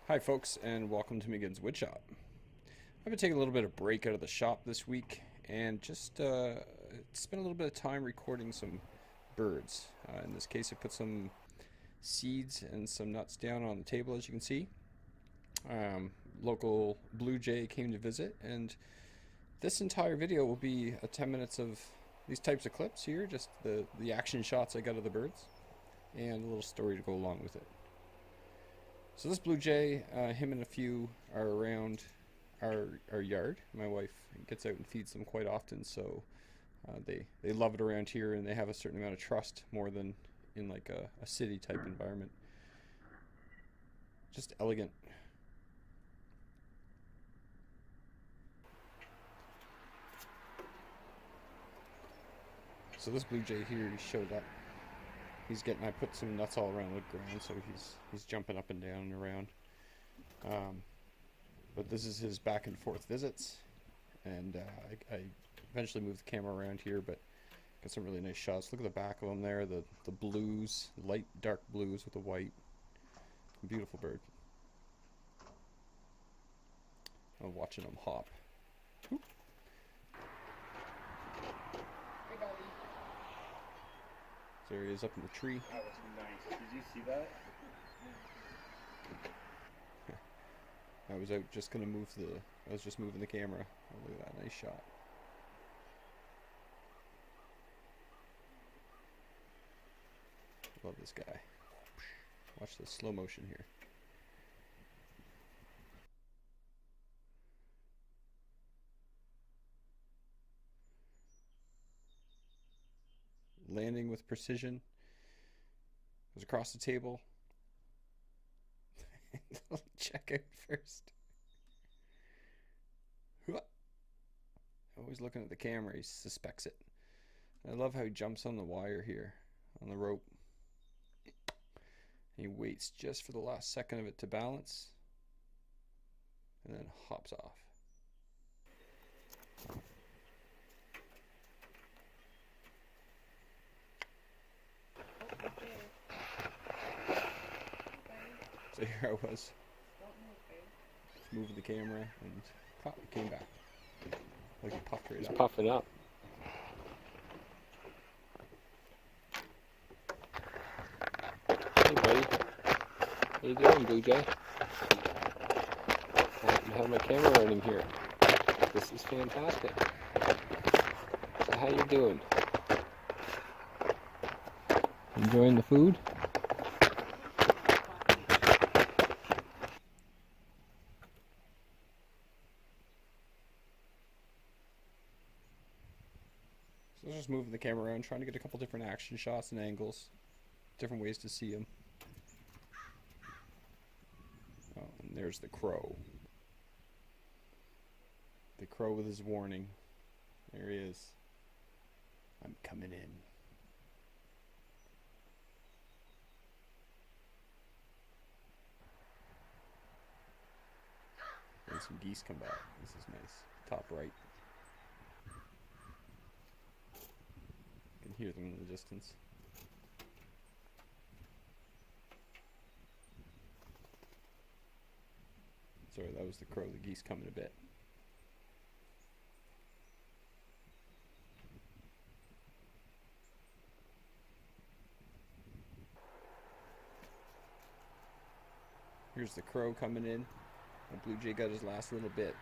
Hi folks, and welcome to McGinn's Woodshop. I've been taking a little bit of break out of the shop this week and just spent a little bit of time recording some birds. In this case I put some seeds and some nuts down on the table, as you can see. Local blue jay came to visit, and this entire video will be 10 minutes of these types of clips here, just the action shots I got of the birds and a little story to go along with it. So this blue jay, him and a few are around our yard. My wife gets out and feeds them quite often, so they love it around here, and they have a certain amount of trust, more than in like a city type environment. Just elegant. So this blue jay here, he showed up. I put some nuts all around the ground, so he's jumping up and down and around. But this is his back and forth visits, and I eventually moved the camera around here, but got some really nice shots. Look at the back of him there, the blues, light dark blues with the white. Beautiful bird. I'm watching him hop. Oop. Hey, buddy. There he is up in the tree. That was nice. Did you see that? I was just moving the camera. Oh, look at that, nice shot. Love this guy. Watch the slow motion here. Landing with precision. Goes across the table. Check out first. Always looking at the camera, he suspects it. I love how he jumps on the wire here, on the rope. He waits just for the last second of it to balance, and then hops off. So here I was, just moving the camera, and pop, it came back. Like it puffed right He's up. puffing up. Hey buddy, how you doing, Blue Jay? I have my camera running here. This is fantastic. So how you doing? Enjoying the food? So I was just moving the camera around, trying to get a couple different action shots and angles, different ways to see him. Oh, and there's the crow. The crow with his warning. There he is. I'm coming in. And some geese come back. This is nice. Top right. You can hear them in the distance. Sorry, that was the crow. The geese come in a bit. Here's the crow coming in. The blue jay got his last little bit.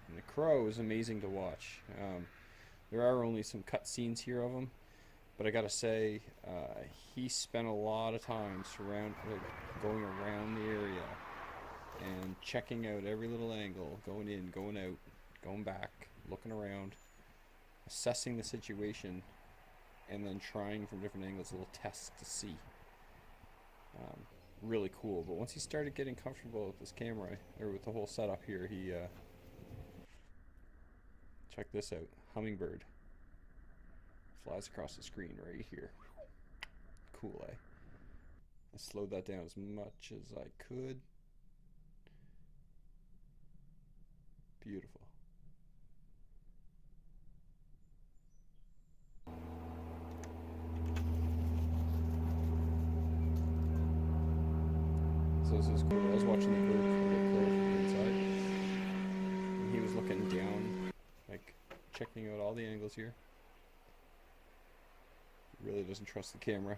And the crow is amazing to watch. There are only some cut scenes here of him, but I gotta say, he spent a lot of time going around the area and checking out every little angle, going in, going out, going back, looking around, assessing the situation, and then trying from different angles, little tests to see. Really cool. But once he started getting comfortable with this camera, or with the whole setup here, he check this out. Hummingbird flies across the screen right here. Cool, eh? I slowed that down as much as I could. Beautiful. So this is cool. I was watching the bird get crow from the inside, and he was looking down, like checking out all the angles here. He really doesn't trust the camera.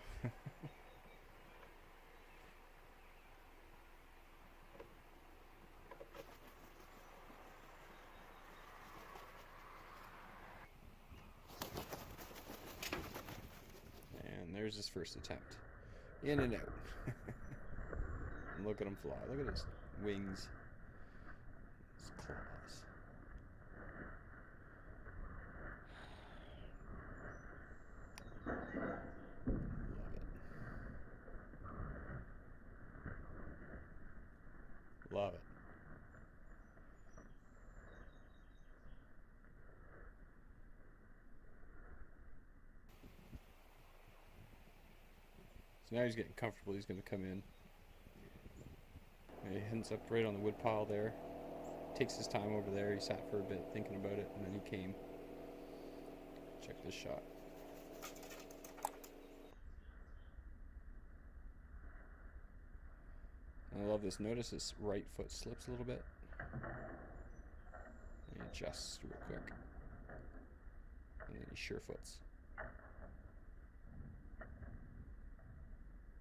And there's his first attempt. In and out. And look at him fly. Look at his wings. His claws. Love it. Love it. So now he's getting comfortable. He's going to come in. And he ends up right on the wood pile there. Takes his time over there. He sat for a bit thinking about it, and then he came. Check this shot. And I love this. Notice his right foot slips a little bit. And he adjusts real quick. And then he sure foots.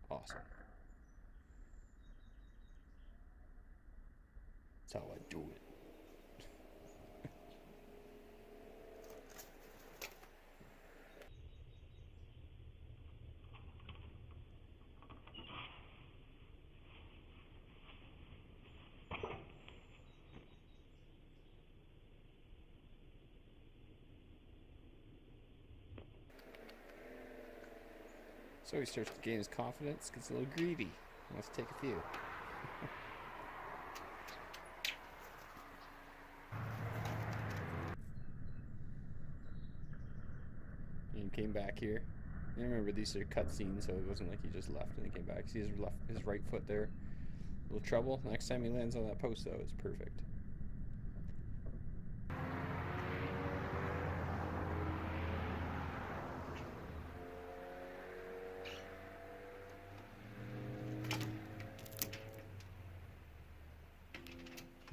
Awesome. That's how I do it. So he starts to gain his confidence, gets a little greedy, wants to take a few. And came back here. And remember, these are cutscenes, so it wasn't like he just left and then came back. See his right foot there? A little trouble. Next time he lands on that post, though, it's perfect.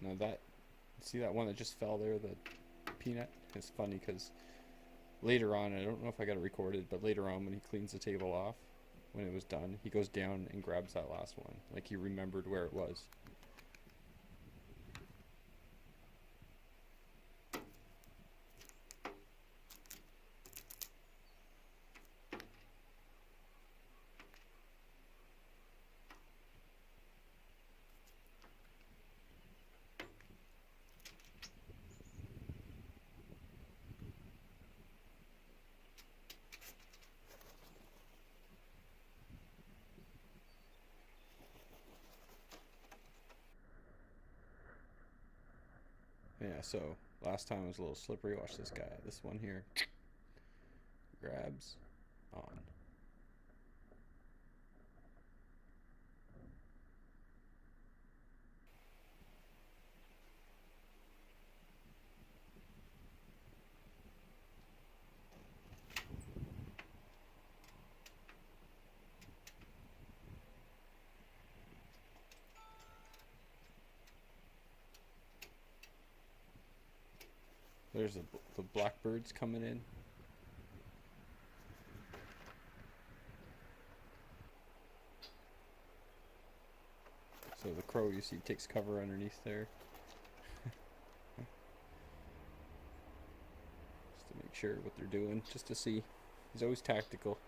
Now that, see that one that just fell there, the peanut? It's funny because later on, I don't know if I got it recorded, but later on when he cleans the table off, when it was done, he goes down and grabs that last one. Like he remembered where it was. Yeah, so last time it was a little slippery. Watch this guy. This one here. Grabs. On. There's the blackbirds coming in. So the crow, you see, takes cover underneath there. Just to make sure what they're doing, just to see. He's always tactical.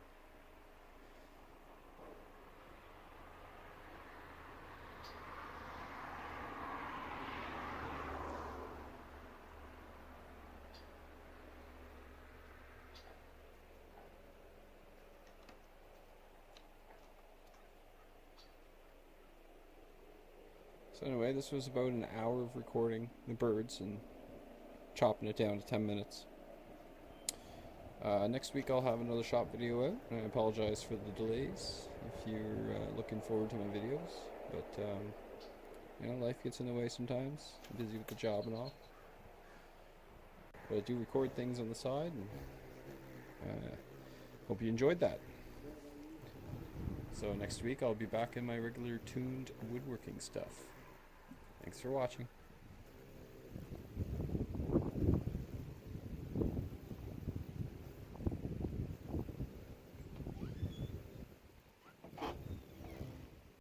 So anyway, this was about an hour of recording the birds and chopping it down to 10 minutes. Next week I'll have another shop video out. I apologize for the delays if you're looking forward to my videos. But, you know, life gets in the way sometimes. I'm busy with the job and all. But I do record things on the side, and hope you enjoyed that. So next week I'll be back in my regular tuned woodworking stuff. Thanks for watching.